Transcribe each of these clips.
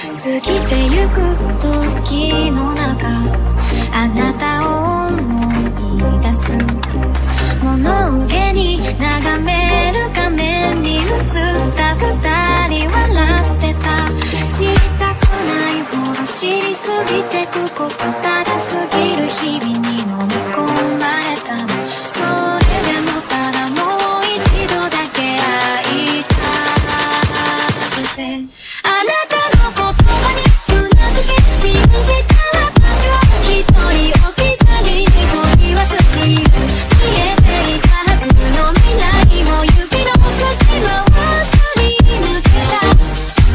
過ぎてゆく時の中あなたを思い出す物憂げに眺める画面に映った二人笑ってた知りたくないほど知りすぎてくことただ過ぎる日々に飲み込まれたのそれでもただもう一度だけ会いたくてあなたの言葉にうなずき信じた私は一人置き去りに取り忘れる見えていたはずの未来も指の隙間をすり抜けた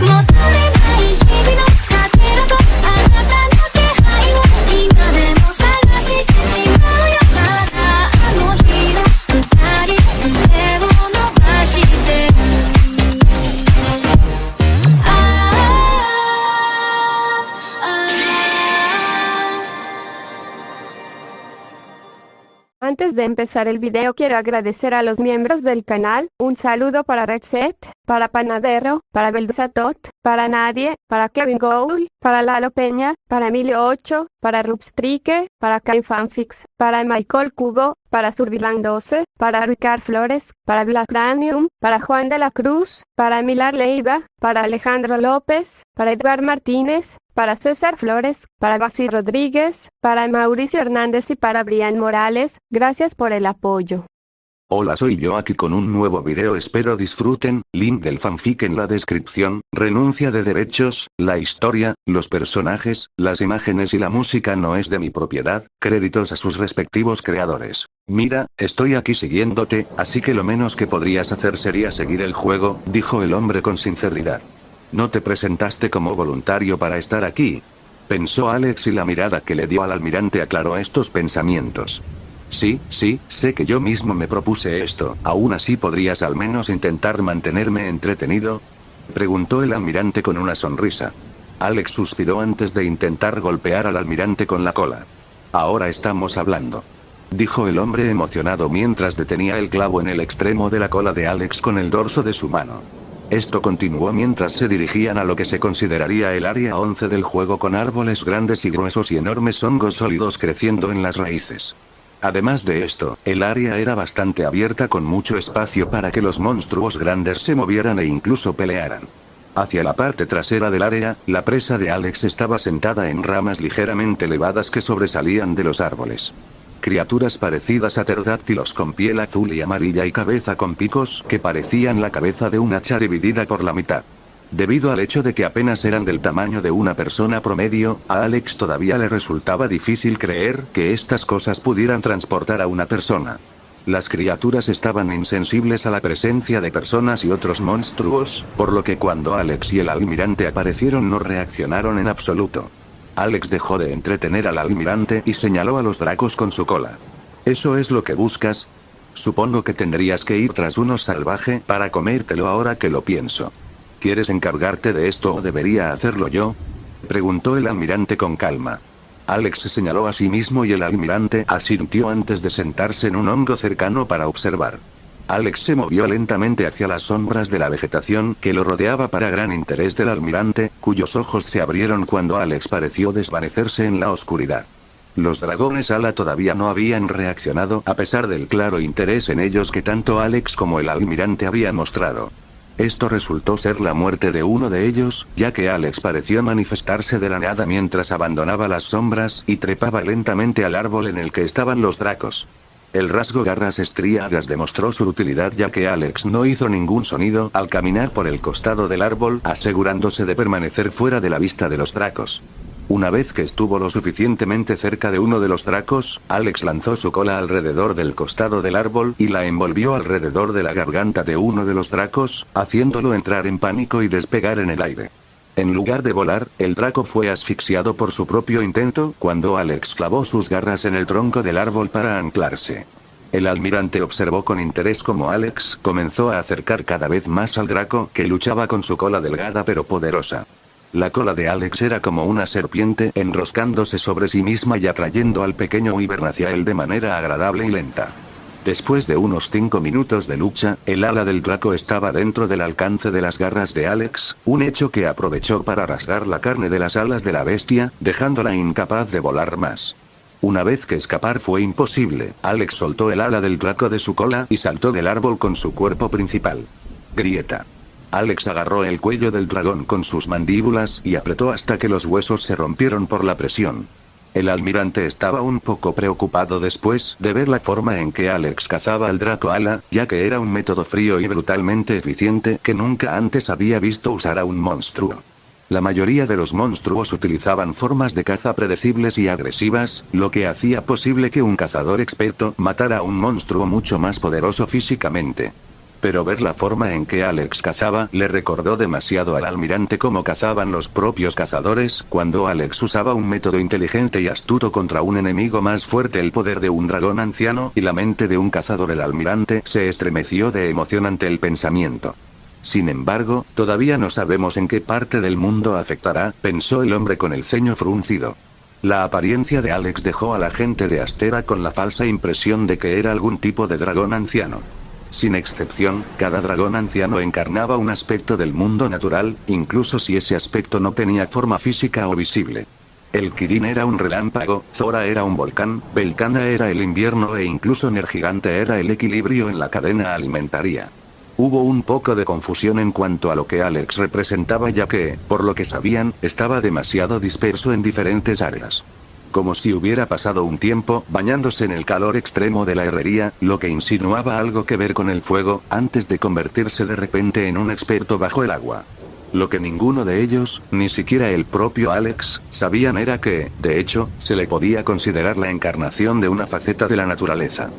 戻れない日々のかけらとあなたの気配を今でも探してしまうよまだあの日の二人手を伸ばしてるAntes de empezar el video quiero agradecer a los miembros del canal, un saludo para Redset, para Panadero, para Belsatot, para Nadie, para Kevin Gould, para Lalo Peña, para Emilio 8, para Rubstrike, para Kai Fanfix, para Michael Cubo, para Survilan 12, para Ricard Flores, para Black Cranium, para Juan de la Cruz, para Milar Leiva, para Alejandro López, para Edgar Martínez, para César Flores, para Basi Rodríguez, para Mauricio Hernández y para Brian Morales, gracias por el apoyo. Hola, soy yo aquí con un nuevo video, espero disfruten, link del fanfic en la descripción, renuncia de derechos, la historia, los personajes, las imágenes y la música no es de mi propiedad, créditos a sus respectivos creadores. Mira, estoy aquí siguiéndote, así que lo menos que podrías hacer sería seguir el juego, dijo el hombre con sinceridad. ¿No te presentaste como voluntario para estar aquí? Pensó Alex y la mirada que le dio al almirante aclaró estos pensamientos. Sí, sé que yo mismo me propuse esto, ¿aún así podrías al menos intentar mantenerme entretenido? Preguntó el almirante con una sonrisa. Alex suspiró antes de intentar golpear al almirante con la cola. Ahora estamos hablando, dijo el hombre emocionado mientras detenía el clavo en el extremo de la cola de Alex con el dorso de su mano. Esto continuó mientras se dirigían a lo que se consideraría el área 11 del juego con árboles grandes y gruesos y enormes hongos sólidos creciendo en las raíces. Además de esto, el área era bastante abierta con mucho espacio para que los monstruos grandes se movieran e incluso pelearan. Hacia la parte trasera del área, la presa de Alex estaba sentada en ramas ligeramente elevadas que sobresalían de los árboles. Criaturas parecidas a pterodáctilos con piel azul y amarilla y cabeza con picos que parecían la cabeza de un hacha dividida por la mitad. Debido al hecho de que apenas eran del tamaño de una persona promedio, a Alex todavía le resultaba difícil creer que estas cosas pudieran transportar a una persona. Las criaturas estaban insensibles a la presencia de personas y otros monstruos, por lo que cuando Alex y el almirante aparecieron no reaccionaron en absoluto. Alex dejó de entretener al almirante y señaló a los dracos con su cola. ¿Eso es lo que buscas? Supongo que tendrías que ir tras uno salvaje para comértelo ahora que lo pienso. ¿Quieres encargarte de esto o debería hacerlo yo? Preguntó el almirante con calma. Alex se señaló a sí mismo y el almirante asintió antes de sentarse en un hongo cercano para observar. Alex se movió lentamente hacia las sombras de la vegetación que lo rodeaba para gran interés del almirante, cuyos ojos se abrieron cuando Alex pareció desvanecerse en la oscuridad. Los dragones ala todavía no habían reaccionado a pesar del claro interés en ellos que tanto Alex como el almirante habían mostrado. Esto resultó ser la muerte de uno de ellos, ya que Alex pareció manifestarse de la nada mientras abandonaba las sombras y trepaba lentamente al árbol en el que estaban los dracos. El rasgo garras estriadas demostró su utilidad ya que Alex no hizo ningún sonido al caminar por el costado del árbol asegurándose de permanecer fuera de la vista de los dracos. Una vez que estuvo lo suficientemente cerca de uno de los dracos, Alex lanzó su cola alrededor del costado del árbol y la envolvió alrededor de la garganta de uno de los dracos, haciéndolo entrar en pánico y despegar en el aire. En lugar de volar, el draco fue asfixiado por su propio intento cuando Alex clavó sus garras en el tronco del árbol para anclarse. El almirante observó con interés cómo Alex comenzó a acercar cada vez más al draco que luchaba con su cola delgada pero poderosa. La cola de Alex era como una serpiente enroscándose sobre sí misma y atrayendo al pequeño wyvern hacia él de manera agradable y lenta. Después de unos 5 minutos de lucha, el ala del Draco estaba dentro del alcance de las garras de Alex, un hecho que aprovechó para rasgar la carne de las alas de la bestia, dejándola incapaz de volar más. Una vez que escapar fue imposible, Alex soltó el ala del Draco de su cola y saltó del árbol con su cuerpo principal. Grieta. Alex agarró el cuello del dragón con sus mandíbulas y apretó hasta que los huesos se rompieron por la presión. El almirante estaba un poco preocupado después de ver la forma en que Alex cazaba al Draco ala, ya que era un método frío y brutalmente eficiente que nunca antes había visto usar a un monstruo. La mayoría de los monstruos utilizaban formas de caza predecibles y agresivas, lo que hacía posible que un cazador experto matara a un monstruo mucho más poderoso físicamente. Pero ver la forma en que Alex cazaba le recordó demasiado al almirante como cazaban los propios cazadores cuando Alex usaba un método inteligente y astuto contra un enemigo más fuerte, el poder de un dragón anciano y la mente de un cazador. El almirante se estremeció de emoción ante el pensamiento. Sin embargo, todavía no sabemos en qué parte del mundo afectará, pensó el hombre con el ceño fruncido. La apariencia de Alex dejó a la gente de Astera con la falsa impresión de que era algún tipo de dragón anciano. Sin excepción, cada dragón anciano encarnaba un aspecto del mundo natural, incluso si ese aspecto no tenía forma física o visible. El Kirin era un relámpago, Zora era un volcán, Belkana era el invierno e incluso Nergigante era el equilibrio en la cadena alimentaria. Hubo un poco de confusión en cuanto a lo que Alex representaba, ya que, por lo que sabían, estaba demasiado disperso en diferentes áreas. Como si hubiera pasado un tiempo bañándose en el calor extremo de la herrería, lo que insinuaba algo que ver con el fuego, antes de convertirse de repente en un experto bajo el agua. Lo que ninguno de ellos, ni siquiera el propio Alex, sabían era que, de hecho, se le podía considerar la encarnación de una faceta de la naturaleza.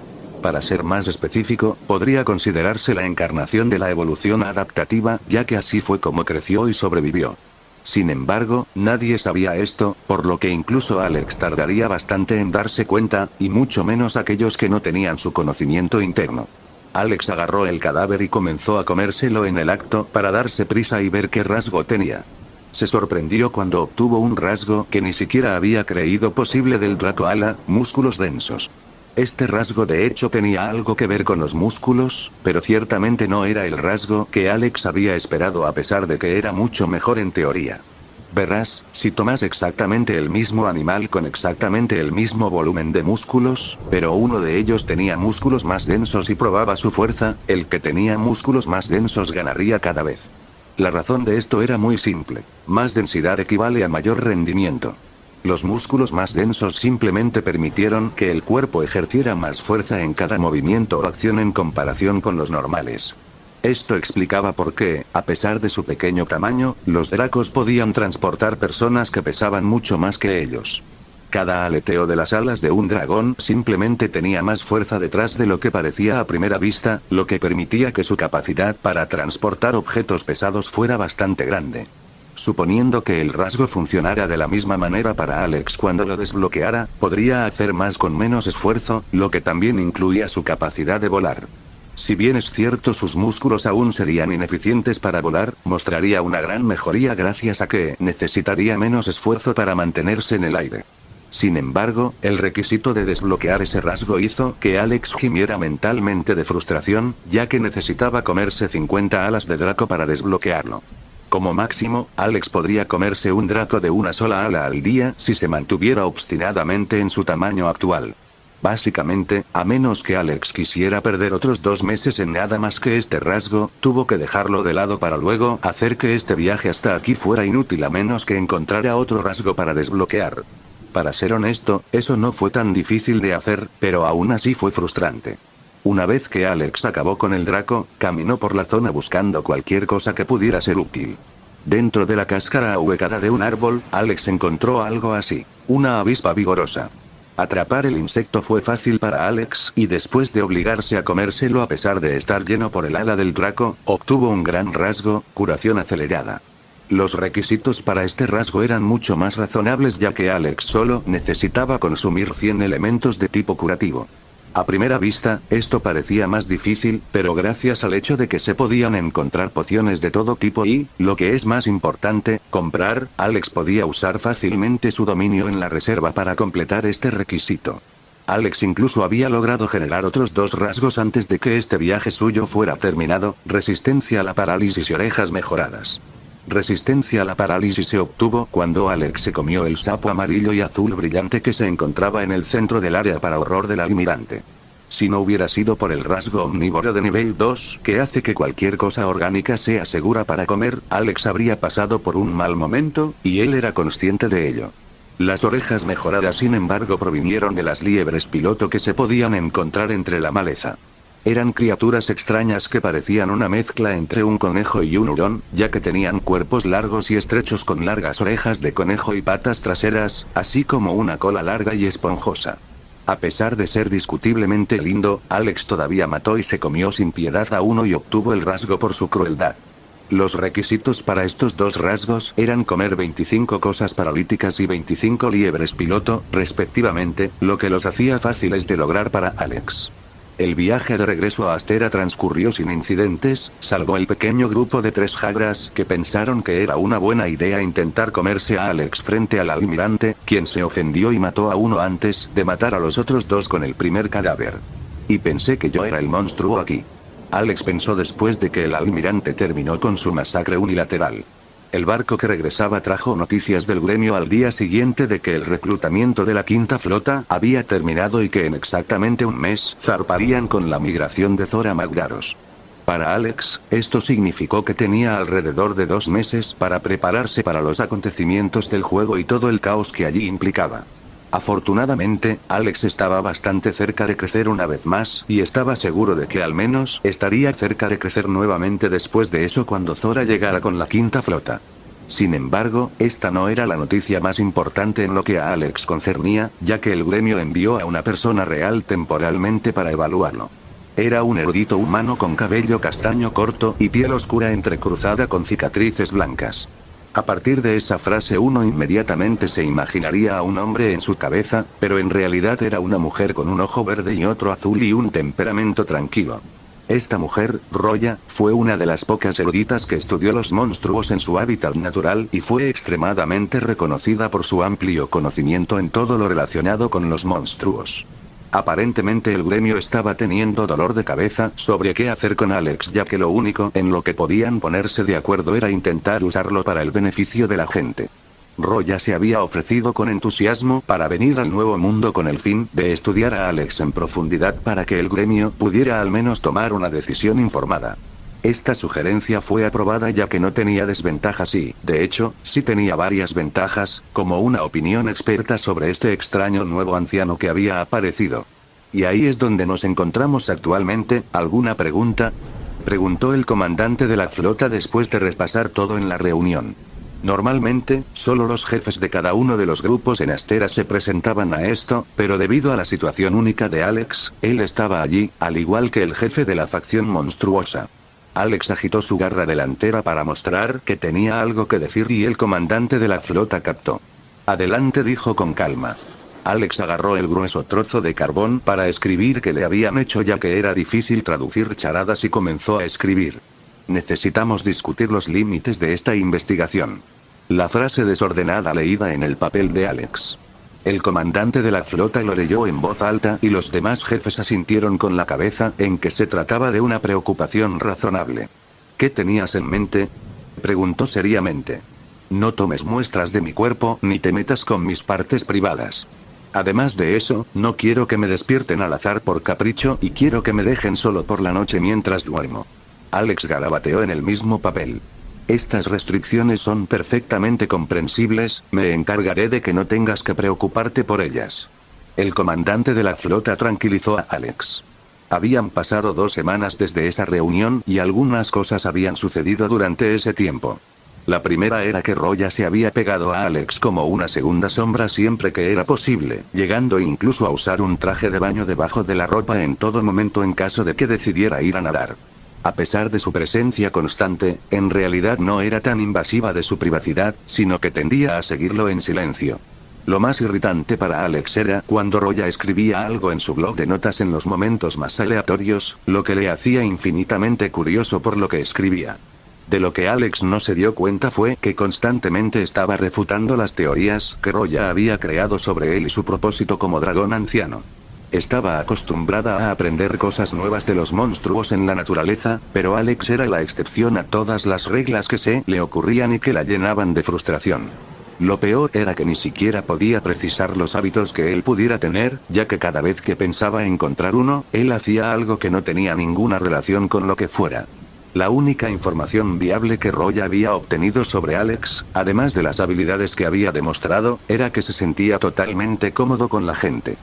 Para ser más específico, podría considerarse la encarnación de la evolución adaptativa, ya que así fue como creció y sobrevivió. Sin embargo, nadie sabía esto, por lo que incluso Alex tardaría bastante en darse cuenta, y mucho menos aquellos que no tenían su conocimiento interno. Alex agarró el cadáver y comenzó a comérselo en el acto para darse prisa y ver qué rasgo tenía. Se sorprendió cuando obtuvo un rasgo que ni siquiera había creído posible del Draco ala, músculos densos. Este rasgo de hecho tenía algo que ver con los músculos, pero ciertamente no era el rasgo que Alex había esperado, a pesar de que era mucho mejor en teoría. Verás, si tomas exactamente el mismo animal con exactamente el mismo volumen de músculos, pero uno de ellos tenía músculos más densos y probaba su fuerza, el que tenía músculos más densos ganaría cada vez. La razón de esto era muy simple. Más densidad equivale a mayor rendimiento. Los músculos más densos simplemente permitieron que el cuerpo ejerciera más fuerza en cada movimiento o acción en comparación con los normales. Esto explicaba por qué, a pesar de su pequeño tamaño, los dracos podían transportar personas que pesaban mucho más que ellos. Cada aleteo de las alas de un dragón simplemente tenía más fuerza detrás de lo que parecía a primera vista, lo que permitía que su capacidad para transportar objetos pesados fuera bastante grande. Suponiendo que el rasgo funcionara de la misma manera para Alex cuando lo desbloqueara, podría hacer más con menos esfuerzo, lo que también incluía su capacidad de volar. Si bien es cierto sus músculos aún serían ineficientes para volar, mostraría una gran mejoría gracias a que necesitaría menos esfuerzo para mantenerse en el aire. Sin embargo, el requisito de desbloquear ese rasgo hizo que Alex gimiera mentalmente de frustración, ya que necesitaba comerse 50 alas de Draco para desbloquearlo. Como máximo, Alex podría comerse un Draco de una sola ala al día si se mantuviera obstinadamente en su tamaño actual. Básicamente, a menos que Alex quisiera perder otros 2 meses en nada más que este rasgo, tuvo que dejarlo de lado para luego hacer que este viaje hasta aquí fuera inútil a menos que encontrara otro rasgo para desbloquear. Para ser honesto, eso no fue tan difícil de hacer, pero aún así fue frustrante. Una vez que Alex acabó con el Draco, caminó por la zona buscando cualquier cosa que pudiera ser útil. Dentro de la cáscara ahuecada de un árbol, Alex encontró algo así: una avispa vigorosa. Atrapar el insecto fue fácil para Alex, y después de obligarse a comérselo a pesar de estar lleno por el ala del Draco, obtuvo un gran rasgo: curación acelerada. Los requisitos para este rasgo eran mucho más razonables, ya que Alex solo necesitaba consumir 100 elementos de tipo curativo. A primera vista, esto parecía más difícil, pero gracias al hecho de que se podían encontrar pociones de todo tipo y, lo que es más importante, comprar, Alex podía usar fácilmente su dominio en la reserva para completar este requisito. Alex incluso había logrado generar otros 2 rasgos antes de que este viaje suyo fuera terminado: resistencia a la parálisis y orejas mejoradas. Resistencia a la parálisis se obtuvo cuando Alex se comió el sapo amarillo y azul brillante que se encontraba en el centro del área para horror del almirante. Si no hubiera sido por el rasgo omnívoro de nivel 2, que hace que cualquier cosa orgánica sea segura para comer, Alex habría pasado por un mal momento, y él era consciente de ello. Las orejas mejoradas, sin embargo, provinieron de las liebres piloto que se podían encontrar entre la maleza. Eran criaturas extrañas que parecían una mezcla entre un conejo y un hurón, ya que tenían cuerpos largos y estrechos con largas orejas de conejo y patas traseras, así como una cola larga y esponjosa. A pesar de ser discutiblemente lindo, Alex todavía mató y se comió sin piedad a uno y obtuvo el rasgo por su crueldad. Los requisitos para estos 2 rasgos eran comer 25 cosas paralíticas y 25 liebres piloto, respectivamente, lo que los hacía fáciles de lograr para Alex. El viaje de regreso a Astera transcurrió sin incidentes, salvo el pequeño grupo de 3 jagras que pensaron que era una buena idea intentar comerse a Alex frente al almirante, quien se ofendió y mató a uno antes de matar a los otros 2 con el primer cadáver. Y pensé que yo era el monstruo aquí. Alex pensó después de que el almirante terminó con su masacre unilateral. El barco que regresaba trajo noticias del gremio al día siguiente de que el reclutamiento de la quinta flota había terminado y que en exactamente un mes zarparían con la migración de Zora Magdaros. Para Alex, esto significó que tenía alrededor de 2 meses para prepararse para los acontecimientos del juego y todo el caos que allí implicaba. Afortunadamente, Alex estaba bastante cerca de crecer una vez más, y estaba seguro de que al menos estaría cerca de crecer nuevamente después de eso cuando Zora llegara con la quinta flota. Sin embargo, esta no era la noticia más importante en lo que a Alex concernía, ya que el gremio envió a una persona real temporalmente para evaluarlo. Era un erudito humano con cabello castaño corto y piel oscura entrecruzada con cicatrices blancas. A partir de esa frase uno inmediatamente se imaginaría a un hombre en su cabeza, pero en realidad era una mujer con un ojo verde y otro azul y un temperamento tranquilo. Esta mujer, Roya, fue una de las pocas eruditas que estudió los monstruos en su hábitat natural y fue extremadamente reconocida por su amplio conocimiento en todo lo relacionado con los monstruos. Aparentemente el gremio estaba teniendo dolor de cabeza sobre qué hacer con Alex, ya que lo único en lo que podían ponerse de acuerdo era intentar usarlo para el beneficio de la gente. Roya se había ofrecido con entusiasmo para venir al Nuevo Mundo con el fin de estudiar a Alex en profundidad para que el gremio pudiera al menos tomar una decisión informada. Esta sugerencia fue aprobada ya que no tenía desventajas y, de hecho, sí tenía varias ventajas, como una opinión experta sobre este extraño nuevo anciano que había aparecido. ¿Y ahí es donde nos encontramos actualmente? ¿Alguna pregunta?, preguntó el comandante de la flota después de repasar todo en la reunión. Normalmente, solo los jefes de cada uno de los grupos en Astera se presentaban a esto, pero debido a la situación única de Alex, él estaba allí, al igual que el jefe de la facción monstruosa. Alex agitó su garra delantera para mostrar que tenía algo que decir y el comandante de la flota captó. Adelante, dijo con calma. Alex agarró el grueso trozo de carbón para escribir que le habían hecho ya que era difícil traducir charadas y comenzó a escribir. Necesitamos discutir los límites de esta investigación. La frase desordenada leída en el papel de Alex. El comandante de la flota lo leyó en voz alta y los demás jefes asintieron con la cabeza en que se trataba de una preocupación razonable. ¿Qué tenías en mente?, preguntó seriamente. No tomes muestras de mi cuerpo ni te metas con mis partes privadas. Además de eso, no quiero que me despierten al azar por capricho y quiero que me dejen solo por la noche mientras duermo. Alex garabateó en el mismo papel. Estas restricciones son perfectamente comprensibles, me encargaré de que no tengas que preocuparte por ellas. El comandante de la flota tranquilizó a Alex. Habían pasado 2 semanas desde esa reunión y algunas cosas habían sucedido durante ese tiempo. La primera era que Roya se había pegado a Alex como una segunda sombra siempre que era posible, llegando incluso a usar un traje de baño debajo de la ropa en todo momento en caso de que decidiera ir a nadar. A pesar de su presencia constante, en realidad no era tan invasiva de su privacidad, sino que tendía a seguirlo en silencio. Lo más irritante para Alex era cuando Roya escribía algo en su blog de notas en los momentos más aleatorios, lo que le hacía infinitamente curioso por lo que escribía. De lo que Alex no se dio cuenta fue que constantemente estaba refutando las teorías que Roya había creado sobre él y su propósito como dragón anciano. Estaba acostumbrada a aprender cosas nuevas de los monstruos en la naturaleza, pero Alex era la excepción a todas las reglas que se le ocurrían y que la llenaban de frustración. Lo peor era que ni siquiera podía precisar los hábitos que él pudiera tener, ya que cada vez que pensaba encontrar uno, él hacía algo que no tenía ninguna relación con lo que fuera. La única información viable que Roy había obtenido sobre Alex, además de las habilidades que había demostrado, era que se sentía totalmente cómodo con la gente.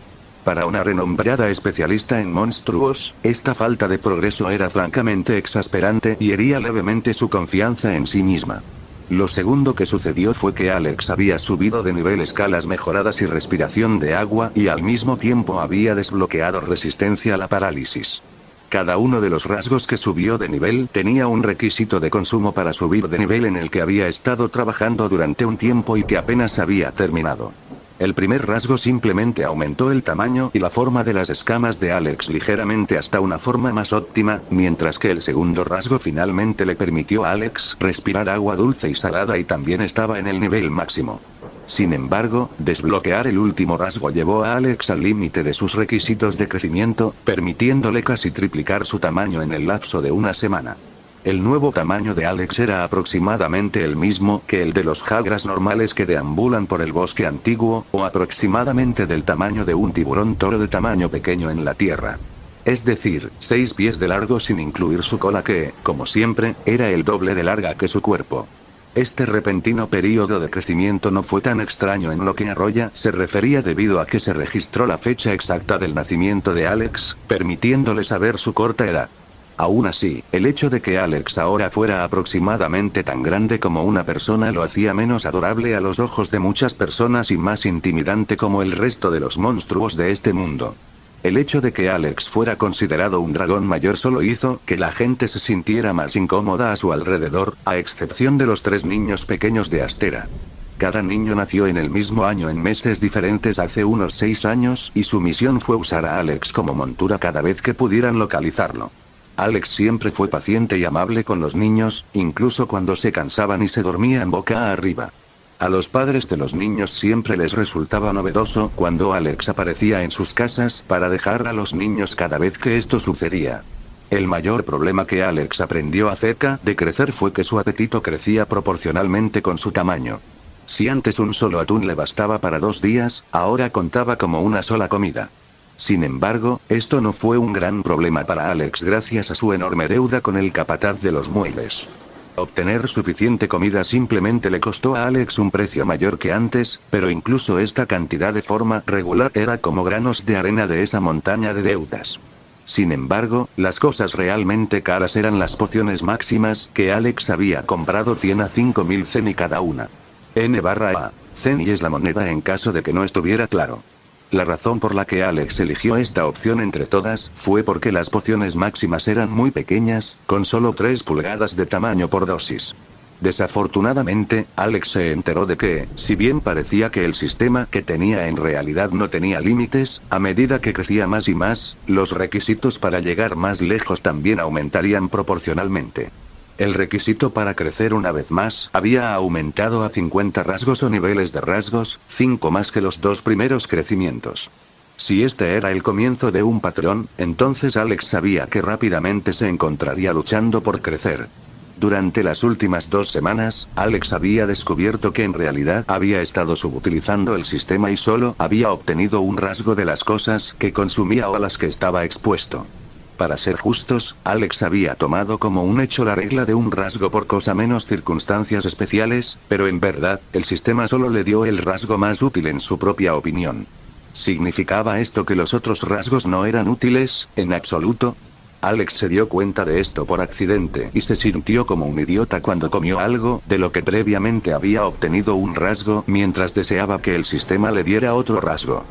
Para una renombrada especialista en monstruos, esta falta de progreso era francamente exasperante y hería levemente su confianza en sí misma. Lo segundo que sucedió fue que Alex había subido de nivel escalas mejoradas y respiración de agua y al mismo tiempo había desbloqueado resistencia a la parálisis. Cada uno de los rasgos que subió de nivel tenía un requisito de consumo para subir de nivel en el que había estado trabajando durante un tiempo y que apenas había terminado. El primer rasgo simplemente aumentó el tamaño y la forma de las escamas de Alex ligeramente hasta una forma más óptima, mientras que el segundo rasgo finalmente le permitió a Alex respirar agua dulce y salada y también estaba en el nivel máximo. Sin embargo, desbloquear el último rasgo llevó a Alex al límite de sus requisitos de crecimiento, permitiéndole casi triplicar su tamaño en el lapso de una semana. El nuevo tamaño de Alex era aproximadamente el mismo que el de los jagras normales que deambulan por el bosque antiguo, o aproximadamente del tamaño de un tiburón toro de tamaño pequeño en la tierra. Es decir, 6 pies de largo sin incluir su cola que, como siempre, era el doble de larga que su cuerpo. Este repentino período de crecimiento no fue tan extraño en lo que a Roy se refería debido a que se registró la fecha exacta del nacimiento de Alex, permitiéndole saber su corta edad. Aún así, el hecho de que Alex ahora fuera aproximadamente tan grande como una persona lo hacía menos adorable a los ojos de muchas personas y más intimidante como el resto de los monstruos de este mundo. El hecho de que Alex fuera considerado un dragón mayor solo hizo que la gente se sintiera más incómoda a su alrededor, a excepción de los 3 niños pequeños de Astera. Cada niño nació en el mismo año en meses diferentes hace unos 6 años y su misión fue usar a Alex como montura cada vez que pudieran localizarlo. Alex siempre fue paciente y amable con los niños, incluso cuando se cansaban y se dormían boca arriba. A los padres de los niños siempre les resultaba novedoso cuando Alex aparecía en sus casas para dejar a los niños cada vez que esto sucedía. El mayor problema que Alex aprendió acerca de crecer fue que su apetito crecía proporcionalmente con su tamaño. Si antes un solo atún le bastaba para 2 días, ahora contaba como una sola comida. Sin embargo, esto no fue un gran problema para Alex gracias a su enorme deuda con el capataz de los muebles. Obtener suficiente comida simplemente le costó a Alex un precio mayor que antes, pero incluso esta cantidad de forma regular era como granos de arena de esa montaña de deudas. Sin embargo, las cosas realmente caras eran las pociones máximas que Alex había comprado 100 a 5000 ceni cada una. N/A. Ceni es la moneda en caso de que no estuviera claro. La razón por la que Alex eligió esta opción entre todas fue porque las pociones máximas eran muy pequeñas, con solo 3 pulgadas de tamaño por dosis. Desafortunadamente, Alex se enteró de que, si bien parecía que el sistema que tenía en realidad no tenía límites, a medida que crecía más y más, los requisitos para llegar más lejos también aumentarían proporcionalmente. El requisito para crecer una vez más había aumentado a 50 rasgos o niveles de rasgos, 5 más que los 2 primeros crecimientos. Si este era el comienzo de un patrón, entonces Alex sabía que rápidamente se encontraría luchando por crecer. Durante las últimas 2 semanas, Alex había descubierto que en realidad había estado subutilizando el sistema y solo había obtenido un rasgo de las cosas que consumía o a las que estaba expuesto. Para ser justos, Alex había tomado como un hecho la regla de un rasgo por cosa menos circunstancias especiales, pero en verdad, el sistema solo le dio el rasgo más útil en su propia opinión. ¿Significaba esto que los otros rasgos no eran útiles, en absoluto? Alex se dio cuenta de esto por accidente y se sintió como un idiota cuando comió algo de lo que previamente había obtenido un rasgo mientras deseaba que el sistema le diera otro rasgo.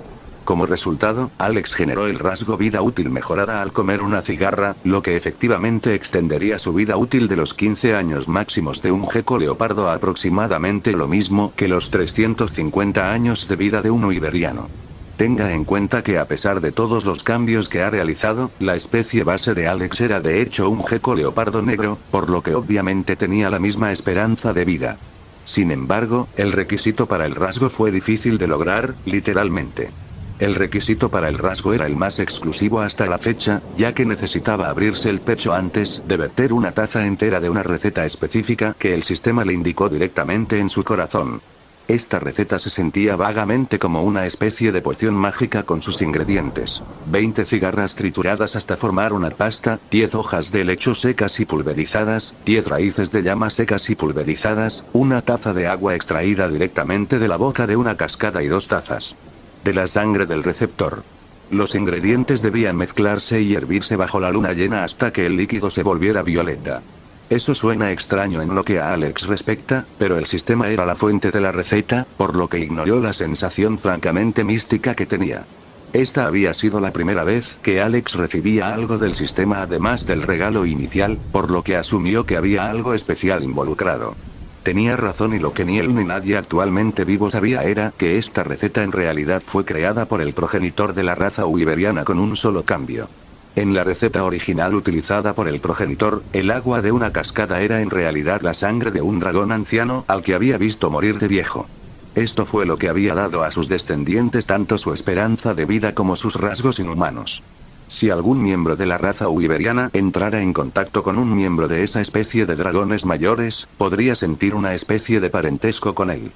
Como resultado, Alex generó el rasgo vida útil mejorada al comer una cigarra, lo que efectivamente extendería su vida útil de los 15 años máximos de un gecko leopardo a aproximadamente lo mismo que los 350 años de vida de un iberiano. Tenga en cuenta que a pesar de todos los cambios que ha realizado, la especie base de Alex era de hecho un gecko leopardo negro, por lo que obviamente tenía la misma esperanza de vida. Sin embargo, el requisito para el rasgo fue difícil de lograr, literalmente. El requisito para el rasgo era el más exclusivo hasta la fecha, ya que necesitaba abrirse el pecho antes de verter una taza entera de una receta específica que el sistema le indicó directamente en su corazón. Esta receta se sentía vagamente como una especie de poción mágica con sus ingredientes: 20 cigarras trituradas hasta formar una pasta, 10 hojas de helecho secas y pulverizadas, 10 raíces de llama secas y pulverizadas, una taza de agua extraída directamente de la boca de una cascada y 2 tazas de la sangre del receptor. Los ingredientes debían mezclarse y hervirse bajo la luna llena hasta que el líquido se volviera violeta. Eso suena extraño en lo que a Alex respecta, pero el sistema era la fuente de la receta, por lo que ignoró la sensación francamente mística que tenía. Esta había sido la primera vez que Alex recibía algo del sistema además del regalo inicial, por lo que asumió que había algo especial involucrado. Tenía razón, y lo que ni él ni nadie actualmente vivo sabía era que esta receta en realidad fue creada por el progenitor de la raza wyveriana con un solo cambio. En la receta original utilizada por el progenitor, el agua de una cascada era en realidad la sangre de un dragón anciano al que había visto morir de viejo. Esto fue lo que había dado a sus descendientes tanto su esperanza de vida como sus rasgos inhumanos. Si algún miembro de la raza wyveriana entrara en contacto con un miembro de esa especie de dragones mayores, podría sentir una especie de parentesco con él.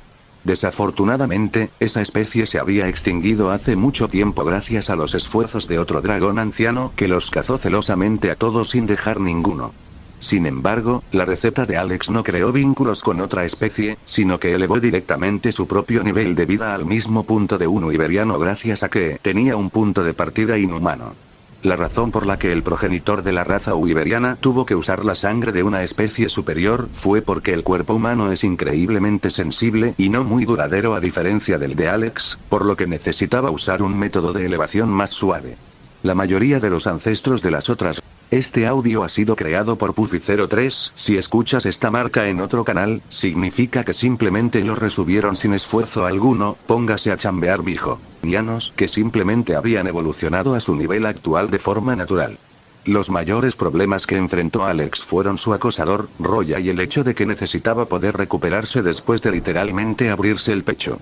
Desafortunadamente, esa especie se había extinguido hace mucho tiempo gracias a los esfuerzos de otro dragón anciano que los cazó celosamente a todos sin dejar ninguno. Sin embargo, la receta de Alex no creó vínculos con otra especie, sino que elevó directamente su propio nivel de vida al mismo punto de un wyveriano gracias a que tenía un punto de partida inhumano. La razón por la que el progenitor de la raza wyveriana tuvo que usar la sangre de una especie superior fue porque el cuerpo humano es increíblemente sensible y no muy duradero a diferencia del de Alex, por lo que necesitaba usar un método de elevación más suave. La mayoría de los ancestros de las otras. Este audio ha sido creado por Puffy03. Si escuchas esta marca en otro canal, significa que simplemente lo resubieron sin esfuerzo alguno. Póngase a chambear, mijo. Nianos que simplemente habían evolucionado a su nivel actual de forma natural. Los mayores problemas que enfrentó Alex fueron su acosador, Roya, y el hecho de que necesitaba poder recuperarse después de literalmente abrirse el pecho.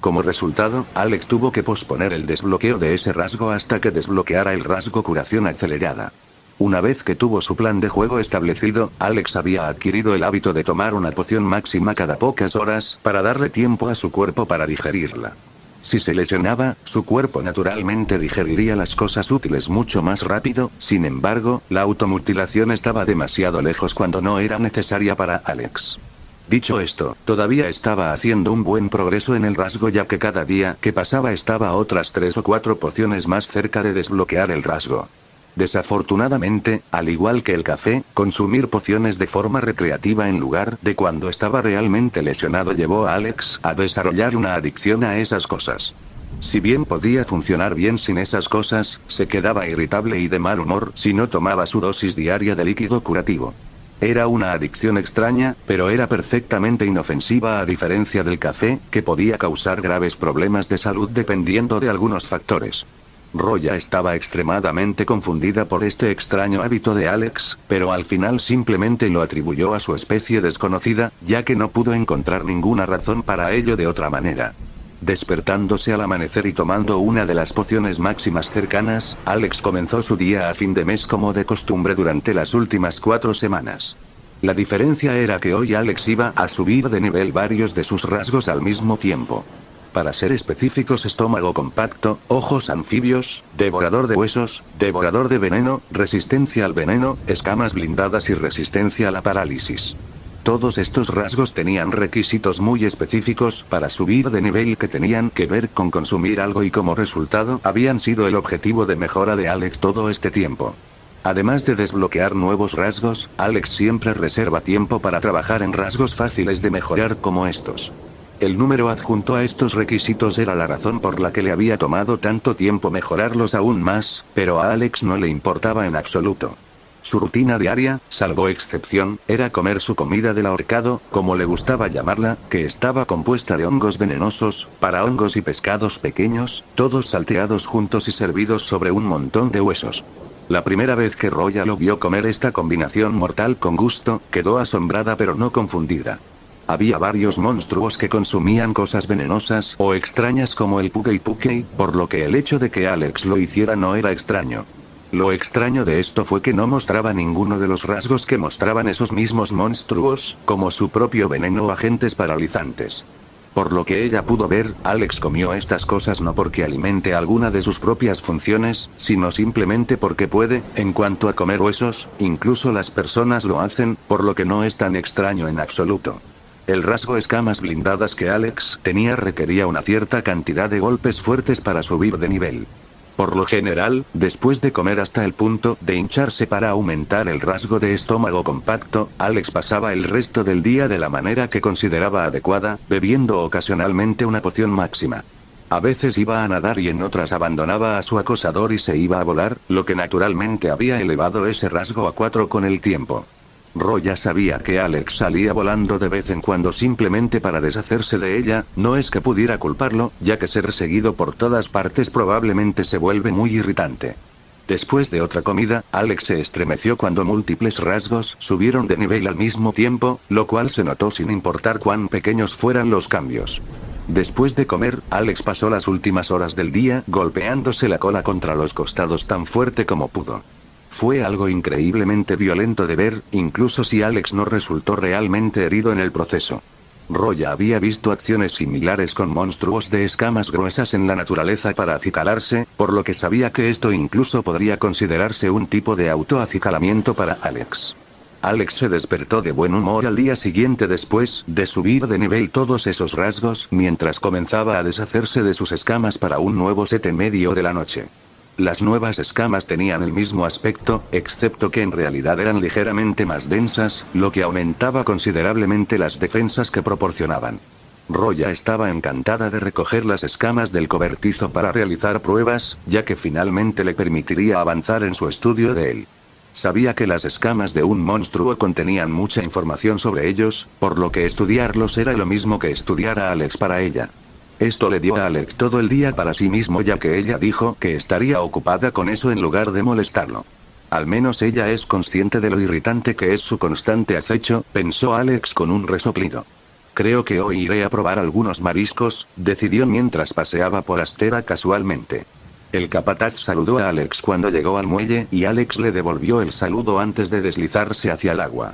Como resultado, Alex tuvo que posponer el desbloqueo de ese rasgo hasta que desbloqueara el rasgo curación acelerada. Una vez que tuvo su plan de juego establecido, Alex había adquirido el hábito de tomar una poción máxima cada pocas horas para darle tiempo a su cuerpo para digerirla. Si se lesionaba, su cuerpo naturalmente digeriría las cosas útiles mucho más rápido. Sin embargo, la automutilación estaba demasiado lejos cuando no era necesaria para Alex. Dicho esto, todavía estaba haciendo un buen progreso en el rasgo, ya que cada día que pasaba estaba a otras 3 o 4 pociones más cerca de desbloquear el rasgo. Desafortunadamente, al igual que el café, consumir pociones de forma recreativa en lugar de cuando estaba realmente lesionado llevó a Alex a desarrollar una adicción a esas cosas. Si bien podía funcionar bien sin esas cosas, se quedaba irritable y de mal humor si no tomaba su dosis diaria de líquido curativo. Era una adicción extraña, pero era perfectamente inofensiva a diferencia del café, que podía causar graves problemas de salud dependiendo de algunos factores. Roya estaba extremadamente confundida por este extraño hábito de Alex, pero al final simplemente lo atribuyó a su especie desconocida, ya que no pudo encontrar ninguna razón para ello de otra manera. Despertándose al amanecer y tomando una de las pociones máximas cercanas, Alex comenzó su día a fin de mes como de costumbre durante las últimas 4 semanas. La diferencia era que hoy Alex iba a subir de nivel varios de sus rasgos al mismo tiempo. Para ser específicos: estómago compacto, ojos anfibios, devorador de huesos, devorador de veneno, resistencia al veneno, escamas blindadas y resistencia a la parálisis. Todos estos rasgos tenían requisitos muy específicos para subir de nivel que tenían que ver con consumir algo, y como resultado habían sido el objetivo de mejora de Alex todo este tiempo. Además de desbloquear nuevos rasgos, Alex siempre reserva tiempo para trabajar en rasgos fáciles de mejorar como estos. El número adjunto a estos requisitos era la razón por la que le había tomado tanto tiempo mejorarlos aún más, pero a Alex no le importaba en absoluto. Su rutina diaria, salvo excepción, era comer su comida del ahorcado, como le gustaba llamarla, que estaba compuesta de hongos venenosos, paraongos y pescados pequeños, todos salteados juntos y servidos sobre un montón de huesos. La primera vez que Roya lo vio comer esta combinación mortal con gusto, quedó asombrada pero no confundida. Había varios monstruos que consumían cosas venenosas o extrañas como el Pukei Pukei, por lo que el hecho de que Alex lo hiciera no era extraño. Lo extraño de esto fue que no mostraba ninguno de los rasgos que mostraban esos mismos monstruos, como su propio veneno o agentes paralizantes. Por lo que ella pudo ver, Alex comió estas cosas no porque alimente alguna de sus propias funciones, sino simplemente porque puede. En cuanto a comer huesos, incluso las personas lo hacen, por lo que no es tan extraño en absoluto. El rasgo escamas blindadas que Alex tenía requería una cierta cantidad de golpes fuertes para subir de nivel. Por lo general, después de comer hasta el punto de hincharse para aumentar el rasgo de estómago compacto, Alex pasaba el resto del día de la manera que consideraba adecuada, bebiendo ocasionalmente una poción máxima. A veces iba a nadar y en otras abandonaba a su acosador y se iba a volar, lo que naturalmente había elevado ese rasgo a 4 con el tiempo. Roya sabía que Alex salía volando de vez en cuando simplemente para deshacerse de ella, no es que pudiera culparlo, ya que ser seguido por todas partes probablemente se vuelve muy irritante. Después de otra comida, Alex se estremeció cuando múltiples rasgos subieron de nivel al mismo tiempo, lo cual se notó sin importar cuán pequeños fueran los cambios. Después de comer, Alex pasó las últimas horas del día golpeándose la cola contra los costados tan fuerte como pudo. Fue algo increíblemente violento de ver, incluso si Alex no resultó realmente herido en el proceso. Roya había visto acciones similares con monstruos de escamas gruesas en la naturaleza para acicalarse, por lo que sabía que esto incluso podría considerarse un tipo de autoacicalamiento para Alex. Alex se despertó de buen humor al día siguiente después de subir de nivel todos esos rasgos, mientras comenzaba a deshacerse de sus escamas para un nuevo set en medio de la noche. Las nuevas escamas tenían el mismo aspecto, excepto que en realidad eran ligeramente más densas, lo que aumentaba considerablemente las defensas que proporcionaban. Roya estaba encantada de recoger las escamas del cobertizo para realizar pruebas, ya que finalmente le permitiría avanzar en su estudio de él. Sabía que las escamas de un monstruo contenían mucha información sobre ellos, por lo que estudiarlos era lo mismo que estudiar a Alex para ella. Esto le dio a Alex todo el día para sí mismo, ya que ella dijo que estaría ocupada con eso en lugar de molestarlo. Al menos ella es consciente de lo irritante que es su constante acecho, pensó Alex con un resoplido. Creo que hoy iré a probar algunos mariscos, decidió mientras paseaba por Astera casualmente. El capataz saludó a Alex cuando llegó al muelle y Alex le devolvió el saludo antes de deslizarse hacia el agua.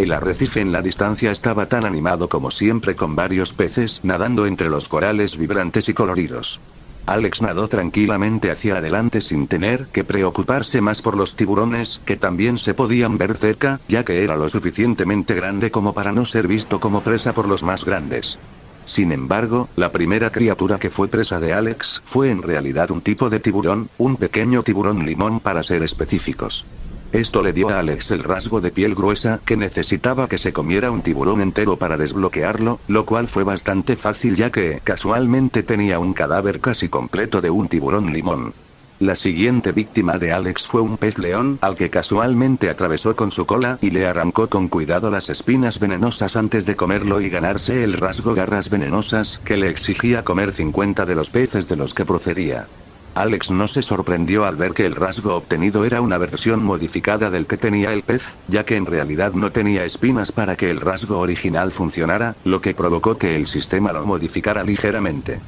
El arrecife en la distancia estaba tan animado como siempre, con varios peces nadando entre los corales vibrantes y coloridos. Alex nadó tranquilamente hacia adelante sin tener que preocuparse más por los tiburones, que también se podían ver cerca, ya que era lo suficientemente grande como para no ser visto como presa por los más grandes. Sin embargo, la primera criatura que fue presa de Alex fue en realidad un tipo de tiburón, un pequeño tiburón limón para ser específicos. Esto le dio a Alex el rasgo de piel gruesa que necesitaba que se comiera un tiburón entero para desbloquearlo, lo cual fue bastante fácil ya que casualmente tenía un cadáver casi completo de un tiburón limón. La siguiente víctima de Alex fue un pez león al que casualmente atravesó con su cola y le arrancó con cuidado las espinas venenosas antes de comerlo y ganarse el rasgo garras venenosas que le exigía comer 50 de los peces de los que procedía. Alex no se sorprendió al ver que el rasgo obtenido era una versión modificada del que tenía el pez, ya que en realidad no tenía espinas para que el rasgo original funcionara, lo que provocó que el sistema lo modificara ligeramente.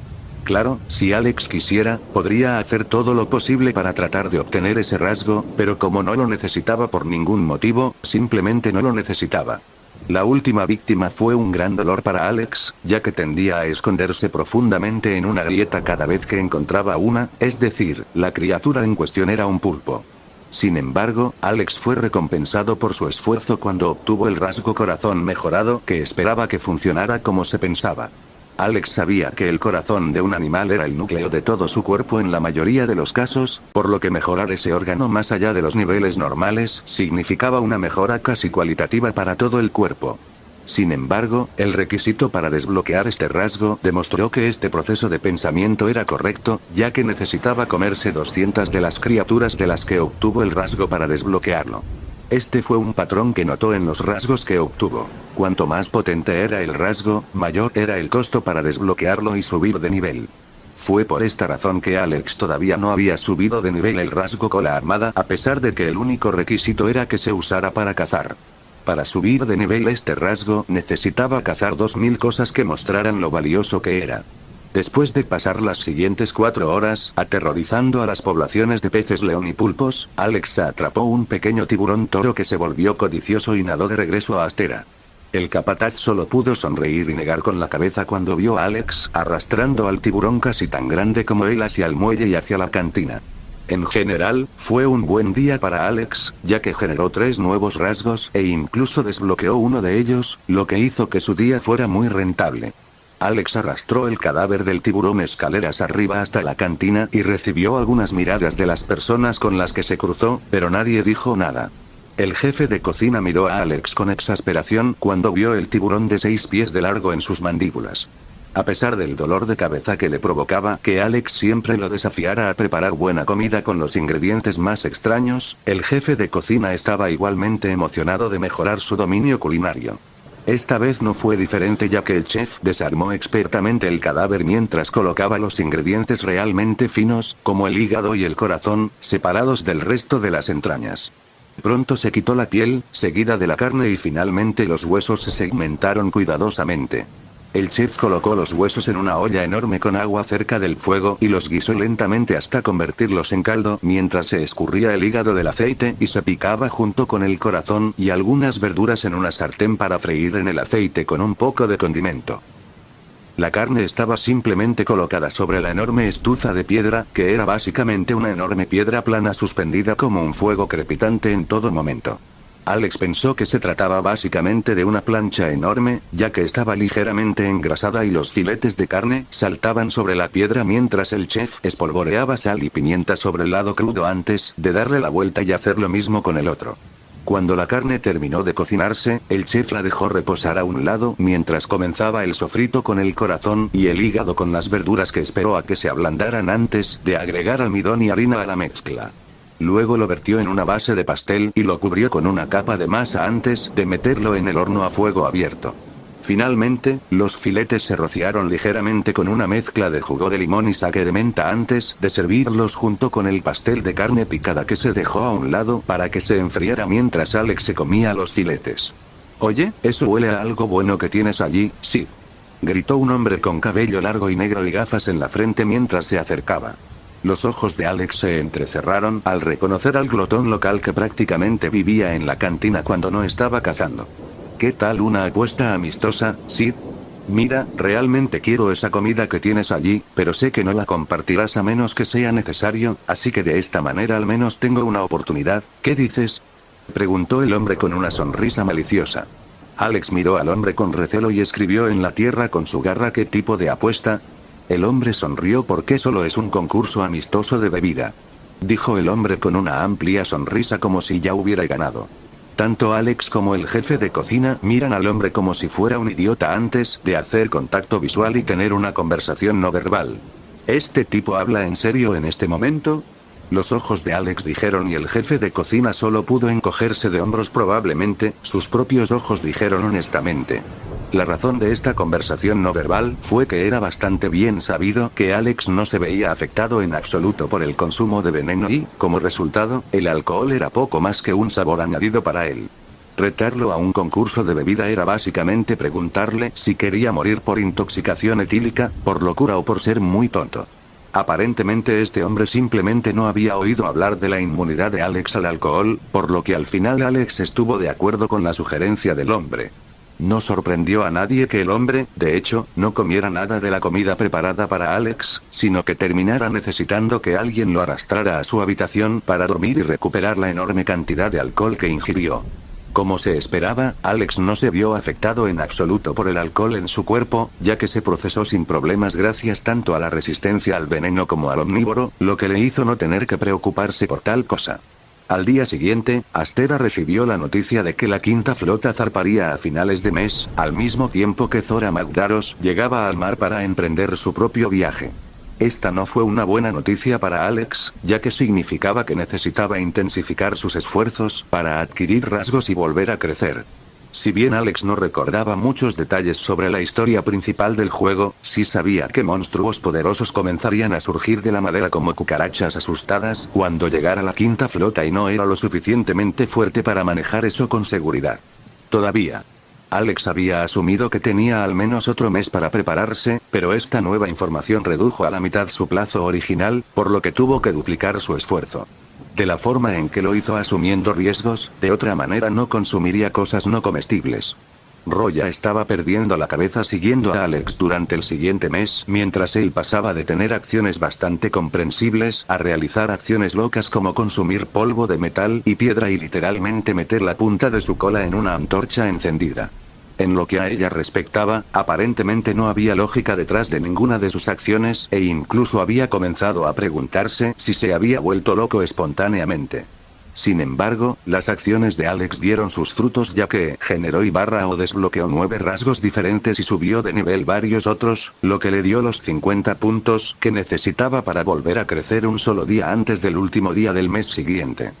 Claro, si Alex quisiera, podría hacer todo lo posible para tratar de obtener ese rasgo, pero como no lo necesitaba por ningún motivo, simplemente no lo necesitaba. La última víctima fue un gran dolor para Alex, ya que tendía a esconderse profundamente en una grieta cada vez que encontraba una, es decir, la criatura en cuestión era un pulpo. Sin embargo, Alex fue recompensado por su esfuerzo cuando obtuvo el rasgo corazón mejorado que esperaba que funcionara como se pensaba. Alex sabía que el corazón de un animal era el núcleo de todo su cuerpo en la mayoría de los casos, por lo que mejorar ese órgano más allá de los niveles normales significaba una mejora casi cualitativa para todo el cuerpo. Sin embargo, el requisito para desbloquear este rasgo demostró que este proceso de pensamiento era correcto, ya que necesitaba comerse 200 de las criaturas de las que obtuvo el rasgo para desbloquearlo. Este fue un patrón que notó en los rasgos que obtuvo. Cuanto más potente era el rasgo, mayor era el costo para desbloquearlo y subir de nivel. Fue por esta razón que Alex todavía no había subido de nivel el rasgo cola armada, a pesar de que el único requisito era que se usara para cazar. Para subir de nivel este rasgo necesitaba cazar 2000 cosas que mostraran lo valioso que era. Después de pasar las siguientes 4 horas aterrorizando a las poblaciones de peces león y pulpos, Alex atrapó un pequeño tiburón toro que se volvió codicioso y nadó de regreso a Astera. El capataz solo pudo sonreír y negar con la cabeza cuando vio a Alex arrastrando al tiburón casi tan grande como él hacia el muelle y hacia la cantina. En general, fue un buen día para Alex, ya que generó 3 nuevos rasgos e incluso desbloqueó uno de ellos, lo que hizo que su día fuera muy rentable. Alex arrastró el cadáver del tiburón escaleras arriba hasta la cantina y recibió algunas miradas de las personas con las que se cruzó, pero nadie dijo nada. El jefe de cocina miró a Alex con exasperación cuando vio el tiburón de 6 pies de largo en sus mandíbulas. A pesar del dolor de cabeza que le provocaba que Alex siempre lo desafiara a preparar buena comida con los ingredientes más extraños, el jefe de cocina estaba igualmente emocionado de mejorar su dominio culinario. Esta vez no fue diferente ya que el chef desarmó expertamente el cadáver mientras colocaba los ingredientes realmente finos, como el hígado y el corazón, separados del resto de las entrañas. Pronto se quitó la piel, seguida de la carne y finalmente los huesos se segmentaron cuidadosamente. El chef colocó los huesos en una olla enorme con agua cerca del fuego y los guisó lentamente hasta convertirlos en caldo mientras se escurría el hígado del aceite y se picaba junto con el corazón y algunas verduras en una sartén para freír en el aceite con un poco de condimento. La carne estaba simplemente colocada sobre la enorme estufa de piedra, que era básicamente una enorme piedra plana suspendida como un fuego crepitante en todo momento. Alex pensó que se trataba básicamente de una plancha enorme, ya que estaba ligeramente engrasada y los filetes de carne saltaban sobre la piedra mientras el chef espolvoreaba sal y pimienta sobre el lado crudo antes de darle la vuelta y hacer lo mismo con el otro. Cuando la carne terminó de cocinarse, el chef la dejó reposar a un lado mientras comenzaba el sofrito con el corazón y el hígado con las verduras que esperó a que se ablandaran antes de agregar almidón y harina a la mezcla. Luego lo vertió en una base de pastel y lo cubrió con una capa de masa antes de meterlo en el horno a fuego abierto. Finalmente, los filetes se rociaron ligeramente con una mezcla de jugo de limón y saque de menta antes de servirlos junto con el pastel de carne picada que se dejó a un lado para que se enfriara mientras Alex se comía los filetes. «Oye, eso huele a algo bueno que tienes allí, sí», gritó un hombre con cabello largo y negro y gafas en la frente mientras se acercaba. Los ojos de Alex se entrecerraron al reconocer al glotón local que prácticamente vivía en la cantina cuando no estaba cazando. ¿Qué tal una apuesta amistosa, Sid? Mira, realmente quiero esa comida que tienes allí, pero sé que no la compartirás a menos que sea necesario, así que de esta manera al menos tengo una oportunidad, ¿qué dices?, preguntó el hombre con una sonrisa maliciosa. Alex miró al hombre con recelo y escribió en la tierra con su garra ¿qué tipo de apuesta? El hombre sonrió porque solo es un concurso amistoso de bebida. Dijo el hombre con una amplia sonrisa como si ya hubiera ganado. Tanto Alex como el jefe de cocina miran al hombre como si fuera un idiota antes de hacer contacto visual y tener una conversación no verbal. ¿Este tipo habla en serio en este momento? Los ojos de Alex dijeron y el jefe de cocina solo pudo encogerse de hombros probablemente, sus propios ojos dijeron honestamente. La razón de esta conversación no verbal fue que era bastante bien sabido que Alex no se veía afectado en absoluto por el consumo de veneno y, como resultado, el alcohol era poco más que un sabor añadido para él. Retarlo a un concurso de bebida era básicamente preguntarle si quería morir por intoxicación etílica, por locura o por ser muy tonto. Aparentemente este hombre simplemente no había oído hablar de la inmunidad de Alex al alcohol, por lo que al final Alex estuvo de acuerdo con la sugerencia del hombre. No sorprendió a nadie que el hombre, de hecho, no comiera nada de la comida preparada para Alex, sino que terminara necesitando que alguien lo arrastrara a su habitación para dormir y recuperar la enorme cantidad de alcohol que ingirió. Como se esperaba, Alex no se vio afectado en absoluto por el alcohol en su cuerpo, ya que se procesó sin problemas gracias tanto a la resistencia al veneno como al omnívoro, lo que le hizo no tener que preocuparse por tal cosa. Al día siguiente, Astera recibió la noticia de que la quinta flota zarparía a finales de mes, al mismo tiempo que Zora Magdaros llegaba al mar para emprender su propio viaje. Esta no fue una buena noticia para Alex, ya que significaba que necesitaba intensificar sus esfuerzos para adquirir rasgos y volver a crecer. Si bien Alex no recordaba muchos detalles sobre la historia principal del juego, sí sabía que monstruos poderosos comenzarían a surgir de la madera como cucarachas asustadas cuando llegara la quinta flota y no era lo suficientemente fuerte para manejar eso con seguridad. todavía. Alex había asumido que tenía al menos otro mes para prepararse, pero esta nueva información redujo a la mitad su plazo original, por lo que tuvo que duplicar su esfuerzo. De la forma en que lo hizo asumiendo riesgos, de otra manera no consumiría cosas no comestibles. Roya estaba perdiendo la cabeza siguiendo a Alex durante el siguiente mes, mientras él pasaba de tener acciones bastante comprensibles a realizar acciones locas como consumir polvo de metal y piedra y literalmente meter la punta de su cola en una antorcha encendida. En lo que a ella respectaba, aparentemente no había lógica detrás de ninguna de sus acciones e incluso había comenzado a preguntarse si se había vuelto loco espontáneamente. Sin embargo, las acciones de Alex dieron sus frutos ya que generó o desbloqueó 9 rasgos diferentes y subió de nivel varios otros, lo que le dio los 50 puntos que necesitaba para volver a crecer un solo día antes del último día del mes siguiente.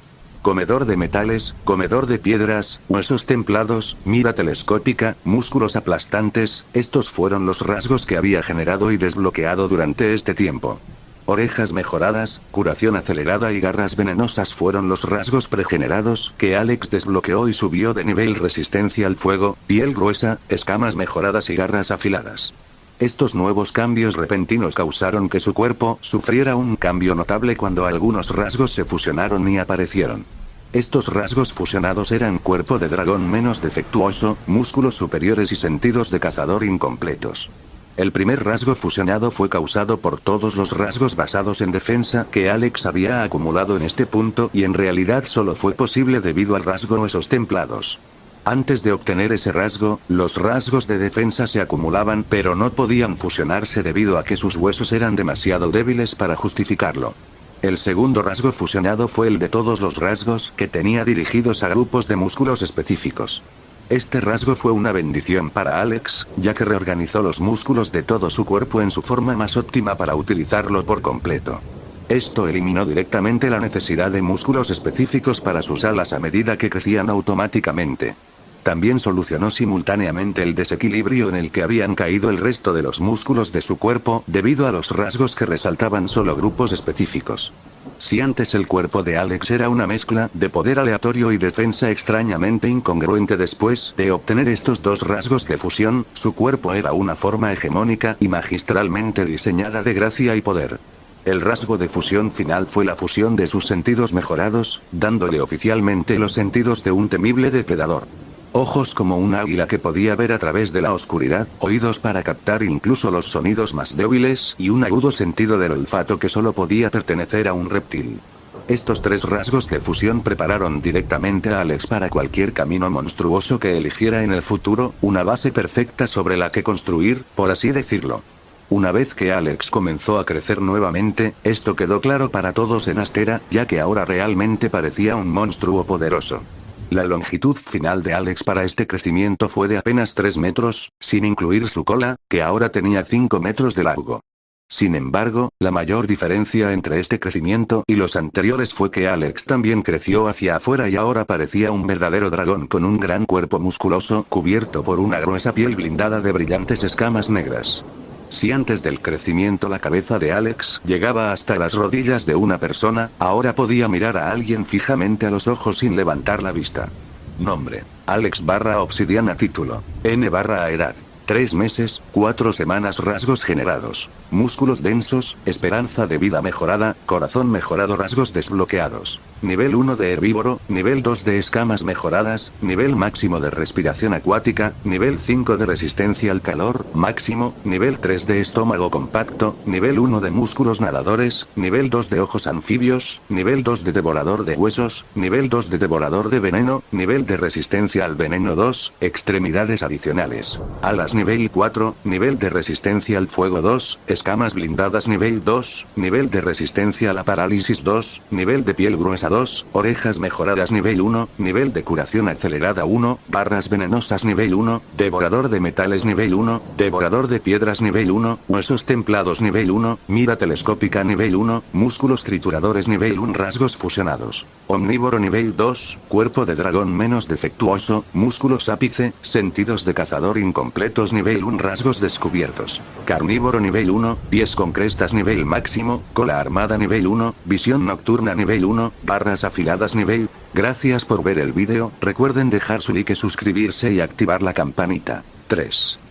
Comedor de metales, comedor de piedras, huesos templados, mira telescópica, músculos aplastantes, estos fueron los rasgos que había generado y desbloqueado durante este tiempo. Orejas mejoradas, curación acelerada y garras venenosas fueron los rasgos pregenerados que Alex desbloqueó y subió de nivel resistencia al fuego, piel gruesa, escamas mejoradas y garras afiladas. Estos nuevos cambios repentinos causaron que su cuerpo sufriera un cambio notable cuando algunos rasgos se fusionaron y aparecieron. Estos rasgos fusionados eran cuerpo de dragón menos defectuoso, músculos superiores y sentidos de cazador incompletos. El primer rasgo fusionado fue causado por todos los rasgos basados en defensa que Alex había acumulado en este punto y en realidad solo fue posible debido al rasgo huesos templados. Antes de obtener ese rasgo, los rasgos de defensa se acumulaban pero no podían fusionarse debido a que sus huesos eran demasiado débiles para justificarlo. El segundo rasgo fusionado fue el de todos los rasgos que tenía dirigidos a grupos de músculos específicos. Este rasgo fue una bendición para Alex, ya que reorganizó los músculos de todo su cuerpo en su forma más óptima para utilizarlo por completo. Esto eliminó directamente la necesidad de músculos específicos para sus alas a medida que crecían automáticamente. También solucionó simultáneamente el desequilibrio en el que habían caído el resto de los músculos de su cuerpo, debido a los rasgos que resaltaban solo grupos específicos. Si antes el cuerpo de Alex era una mezcla de poder aleatorio y defensa extrañamente incongruente, después de obtener estos dos rasgos de fusión, su cuerpo era una forma hegemónica y magistralmente diseñada de gracia y poder. El rasgo de fusión final fue la fusión de sus sentidos mejorados, dándole oficialmente los sentidos de un temible depredador. Ojos como un águila que podía ver a través de la oscuridad, oídos para captar incluso los sonidos más débiles y un agudo sentido del olfato que solo podía pertenecer a un reptil. Estos tres rasgos de fusión prepararon directamente a Alex para cualquier camino monstruoso que eligiera en el futuro, una base perfecta sobre la que construir, por así decirlo. Una vez que Alex comenzó a crecer nuevamente, esto quedó claro para todos en Astera, ya que ahora realmente parecía un monstruo poderoso. La longitud final de Alex para este crecimiento fue de apenas 3 metros, sin incluir su cola, que ahora tenía 5 metros de largo. Sin embargo, la mayor diferencia entre este crecimiento y los anteriores fue que Alex también creció hacia afuera y ahora parecía un verdadero dragón con un gran cuerpo musculoso cubierto por una gruesa piel blindada de brillantes escamas negras. Si antes del crecimiento la cabeza de Alex llegaba hasta las rodillas de una persona, ahora podía mirar a alguien fijamente a los ojos sin levantar la vista. Nombre: Alex/Obsidiana. Título: N/Edad. 3 meses, 4 semanas. Rasgos generados: músculos densos, esperanza de vida mejorada, corazón mejorado. Rasgos desbloqueados: nivel 1 de herbívoro, nivel 2 de escamas mejoradas, nivel máximo de respiración acuática, nivel 5 de resistencia al calor máximo, nivel 3 de estómago compacto, nivel 1 de músculos nadadores, nivel 2 de ojos anfibios, nivel 2 de devorador de huesos, nivel 2 de devorador de veneno, nivel de resistencia al veneno 2, extremidades adicionales: alas nivel 4, nivel de resistencia al fuego 2, escamas blindadas nivel 2, nivel de resistencia a la parálisis 2, nivel de piel gruesa 2, orejas mejoradas nivel 1, nivel de curación acelerada 1, barras venenosas nivel 1, devorador de metales nivel 1, devorador de piedras nivel 1, huesos templados nivel 1, mira telescópica nivel 1, músculos trituradores nivel 1. Rasgos fusionados: omnívoro nivel 2, cuerpo de dragón menos defectuoso, músculos ápice, sentidos de cazador incompletos brazos nivel 1 rasgos descubiertos. Carnívoro nivel 1, pies con crestas nivel máximo, cola armada nivel 1, visión nocturna nivel 1, barras afiladas nivel. Gracias por ver el vídeo, recuerden dejar su like, suscribirse y activar la campanita. 3.